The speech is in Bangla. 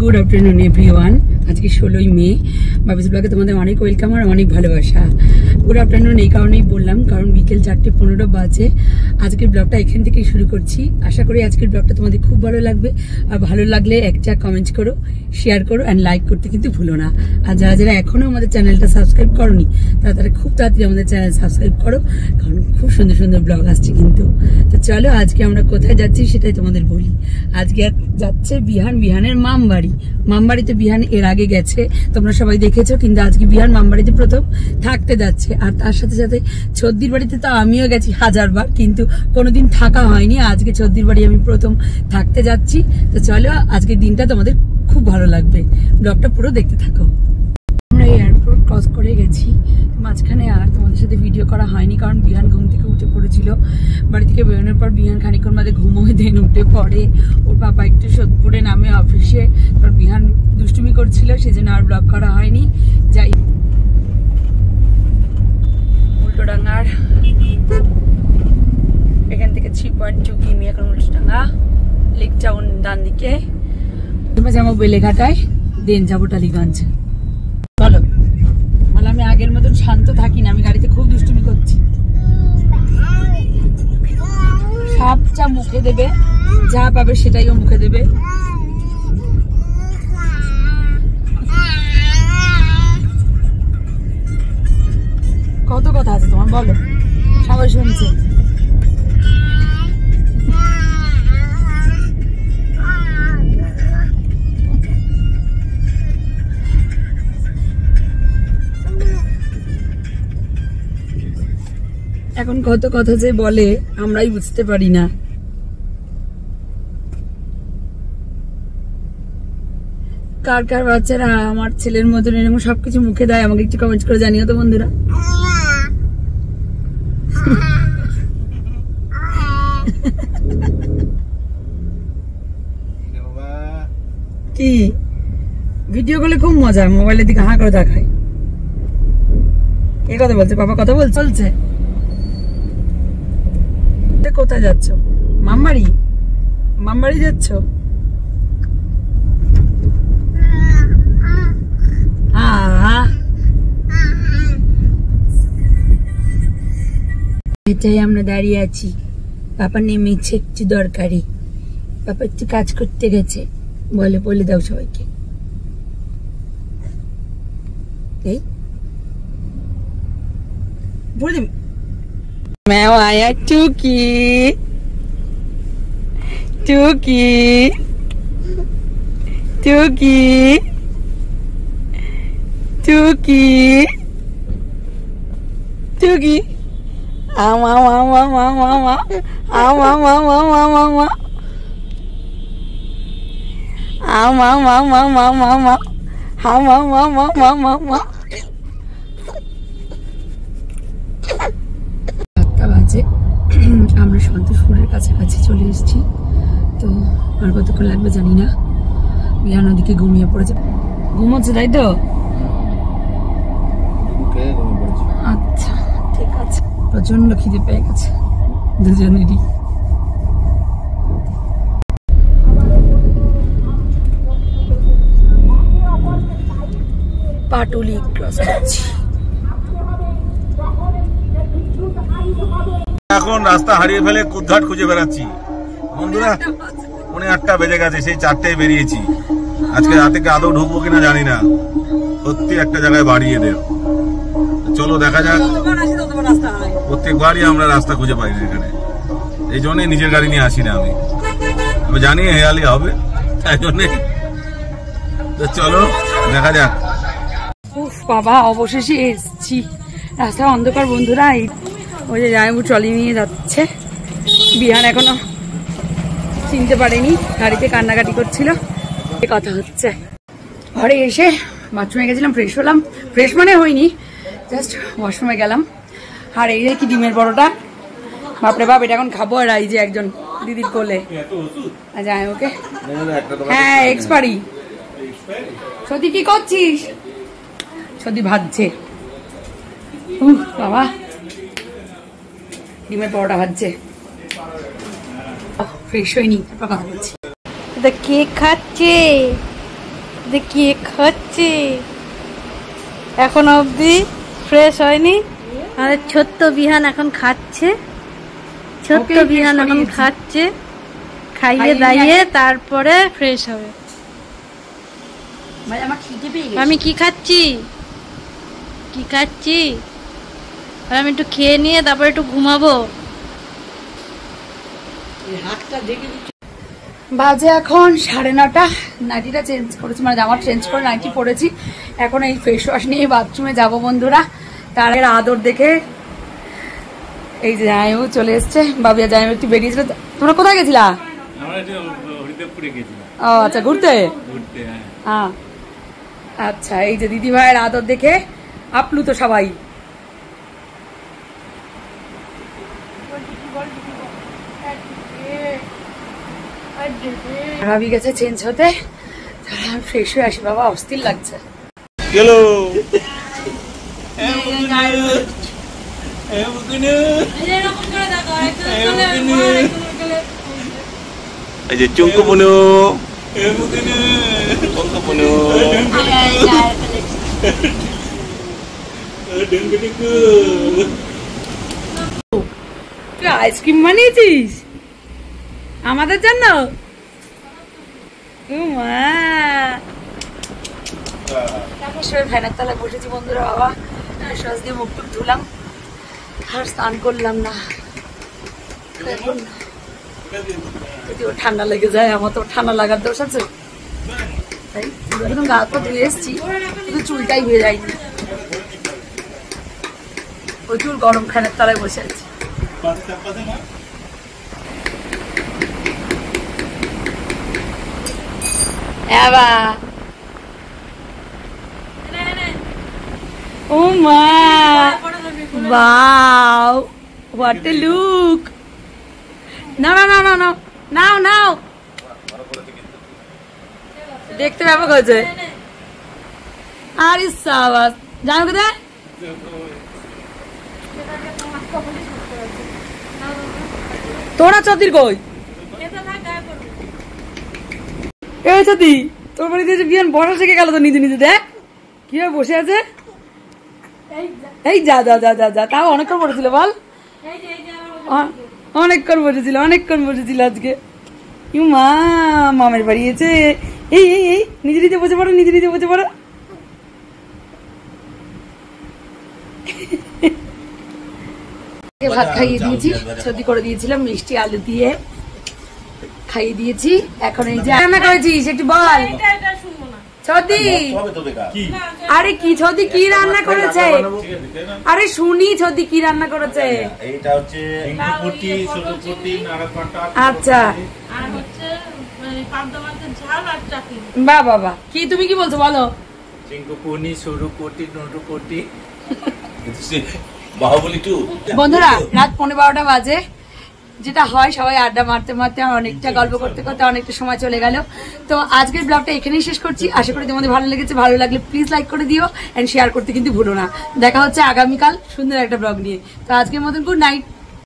Good afternoon everyone. आज के 16 मे बाबिस ब्लगे तुम्हारे अनेक वेलकाम और अनेक भालोबासा। गुड आफ्टरनून এই কারণেই বললাম কারণ বিকেল 4:15 বাজে। আজকের ব্লগটা এখান থেকে শুরু করছি। আশা করি আজকের ব্লগটা তোমাদের খুব ভালো লাগবে। আর ভালো লাগলে একটা কমেন্ট করো, শেয়ার করো এন্ড লাইক করতে কিন্তু ভুলো না। আর যারা যারা এখনো আমাদের চ্যানেলটা সাবস্ক্রাইব করোনি তারা খুব তাড়াতাড়ি আমাদের চ্যানেল সাবস্ক্রাইব করো, কারণ খুব সুন্দর সুন্দর ব্লগ আসছে কিন্তু। তো চলো আজকে আমরা কোথায় যাচ্ছি সেটাই তোমাদের বলি। আজকে যাচ্ছে বিহানের মামবাড়িতে বিহান এর আগে গেছে, তোমরা সবাই দেখেছো, কিন্তু আজকে বিহান মামবাড়িতে প্রথম থাকতে যাচ্ছে। আর তার সাথে সাথে ছদ্দির বাড়িতে তো আমিও গেছি 1000 বার, কিন্তু কোনোদিন থাকা হয়নি। আজকে ছদ্দির বাড়ি আমি প্রথম থাকতে যাচ্ছি। তো চলো আজকের দিনটা তোমাদের খুব ভালো লাগবে, ব্লগটা পুরো দেখতে থাকো। আমরা এয়ারপোর্ট ক্রস করে গেছি, মাঝখানে আর তোমাদের সাথে ভিডিও করা হয়নি কারণ বিহান ঘুম থেকে উঠে পড়েছিল। বাড়ি থেকে বেরোনোর পর বিহান খানিক্ষণ বাদে ঘুমোয়, দেন উঠে পড়ে। ওর পাপা একটু সোদপুরে নামে অফিসে, কারণ বিহান দুষ্টুমি করছিল, সেজন্য আর ব্লগ করা হয়নি। যাই উল্টোডাঙ্গার এখান থেকে 3.2 কিমি, এখন উল্টোডাঙ্গা লেক টাউন ডান দিকে। তুমি যাবো বেলেঘাটায়, দেন যাবো টালিগঞ্জ। বলো বলো, আমি আগের মতন শান্ত থাকি না, আমি গাড়িতে খুব দুষ্টুমি করছি। সাপ যা মুখে দেবে, যা পাবে সেটাই ও মুখে দেবে। কত কথা আছে তোমার, বলো, সবাই শুনছে। এখন কত কথা যে বলে আমরাই বুঝতে পারি না। কার কার বাচ্চারা আমার ছেলের মতন এরকম সবকিছু মুখে দেয়, আমাকে একটু কমেন্ট করে জানিও তো বন্ধুরা। কি ভিডিও করলে খুব মজা, মোবাইলের দিকে হাঁ করে দেখায়। এই কথা বলছে বাবা, কথা বলছে। কোথায় যাচ্ছ? মামবাড়ি যাচ্ছ? এটাই আমরা দাঁড়িয়ে আছি। পাপা নেমেছে একটু দরকারি, পাপা একটু কাজ করতে গেছে, বলে দাও সবাইকে। এই বলে দিবি मैं आया टूकी टूकी टूकी टूकी टूकी आमा मामा मामा मामा आमा मामा मामा मामा आमा मामा मामा मामा आमा मामा मामा मामा। আমরা সন্তোষপুরের কাছাকাছি চলে এসেছি, তো আর কতক্ষণ লাগবে জানি না। বিহান ওদিকে ঘুমিয়ে পড়েছে, ঘুমোচ্ছে তাই তো? আচ্ছা ঠিক আছে। প্রচন্ড খিদে পেয়ে গেছে দুজনেরই। পাটুলি ক্রস করছি। এখন রাস্তা হারিয়ে ফেলে কুদঘাট খুঁজে বেড়াচ্ছি বন্ধুরা। 8:30 বেজে গেছে, সেই 4টায় বেরিয়েছি। আজকে রাতে আদৌ ঢুকবো কিনা জানি না, সত্যি একটা জায়গায় বাড়িয়ে দেব। চলো দেখা যাক। প্রত্যেকবারই আমরা রাস্তা খুঁজে পাই না এখানে, এই জন্যই নিজের গাড়ি নিয়ে আসি না। আমি জানি হেয়ালি হবে, তাই জন্যে। চলো দেখা যাক। বাবা অবশেষে এসছি। রাস্তা অন্ধকার বন্ধুরা। ওই যে জামাইবু ট্রলি নিয়ে যাচ্ছে। বিহান এখনো চিনতে পারেনি, গাড়িতে কান্নাকাটি করছিল। কথা হচ্ছে। ঘরে এসে বাথরুমে গেছিলাম, ফ্রেশ হলাম। ফ্রেশ মানে হয়নি, জাস্ট ওয়াশরুমে গেলাম। আর এই যে কি ডিমের বড়টা, বাপরে বাপ, এটা এখন খাবো। আর এই যে একজন দিদির কোলে যায় ওকে, হ্যাঁ এক্সপারি। সত্যি কি করছিস? সত্যি ভাজছে বাবা, ডিমের পরোটা ভাজছে। ফ্রেশ হয়নি, তারপর কথা বলছি। কেক খাচ্ছে, দেখি খাচ্ছি এখন অবধি ফ্রেশ হয়নি। আমাদের ছোট্ট বিহান এখন খাচ্ছে, ছোট্ট বিহান এখন খাচ্ছে, খাইয়ে দাইয়ে তারপরে ফ্রেশ হবে। আমি কি খাচ্ছি কি খাচ্ছি আর আমি একটু খেয়ে নিয়ে তারপরে একটু ঘুমাবো। বাজে এখন 9:30। নাইটিটা চেঞ্জ করেছি, মানে জামা চেঞ্জ করে নাইটি পরেছি। এখন এই ফেস ওয়াশ নিয়ে বাথরুমে যাবো বন্ধুরা। তার আগে আদর দেখে এই যে জামাইবাবু চলে এসছে। বাবিয়া জামাইবাবু একটু বেরিয়েছিল। তোমরা কোথায় গেছিলা? ও আচ্ছা, ঘুরতে। হ্যাঁ আচ্ছা, এই যে দিদি ভাইয়ের আদর দেখে আপ্লুত সবাই। ভাবি গেছে চেঞ্জ হতে, আমি ফ্রেশ হয়ে আসি। বাবা অস্থির লাগছে। এই যে চুঙ্কু বুনু, তুই আইসক্রিম বানিয়েছিস আমাদের জন্য? ফ্যানের তলায় বসেছি বন্ধুরা। বাবা সস দিয়ে মুখ টুক ধুলাম আর স্নান করলাম না। যদিও ঠান্ডা লেগে যায়, আমার তো ঠান্ডা লাগার দোষ আছে। তাই একদম গা পা ধুয়ে এসছি, শুধু চুলটাই হয়ে যায়নি। প্রচুর গরম, ফ্যানের তলায় বসে আছি। ও মা, wow, what a look! No, now. দেখতে ব্যাপক হয়েছে। আরে সাবাস, জানো কোথায়? তোরা চতির কই? এই চতি, তোর বাড়িতে যে বিয়ান বসা শিখে গেল তো নিজে নিজে। দেখ কিভাবে বসে আছে। এই যা যা যা যা যা, তাও অনেকক্ষণ বসেছিল বল। অনেকক্ষণ বসেছিল আজকে। মা মামের বাড়ি এসে এই এই এই নিজে নিজে বসে পড়ো। ভাত খাইয়ে দিয়েছি, সর্দি করে দিয়েছিলাম মিষ্টি আলু দিয়ে খাইয়ে দিয়েছি। এখন এই যে রান্না করেছিস একটু বল ছদি। আরে কি ছদি কি রান্না করেছে? আরে শুনি ছদি কি রান্না করেছে। এইটা হচ্ছে আচ্ছা বাহ বাবা, কি তুমি কি বলছো বলো? বন্ধুরা রাত 11:15 বাজে, যেটা হয় সবাই আড্ডা মারতে মারতে অনেকটা গল্প করতে করতে অনেকটা সময় চলে গেল। তো আজকের ব্লগটা এখানেই শেষ করছি। আশা করি তোমাদের ভালো লেগেছে। ভালো লাগলে প্লিজ লাইক করে দিও এন্ড শেয়ার করতে কিন্তু ভুলো না। দেখা হচ্ছে আগামীকাল সুন্দর একটা ব্লগ নিয়ে। তো আজকের মতন গুড নাইট।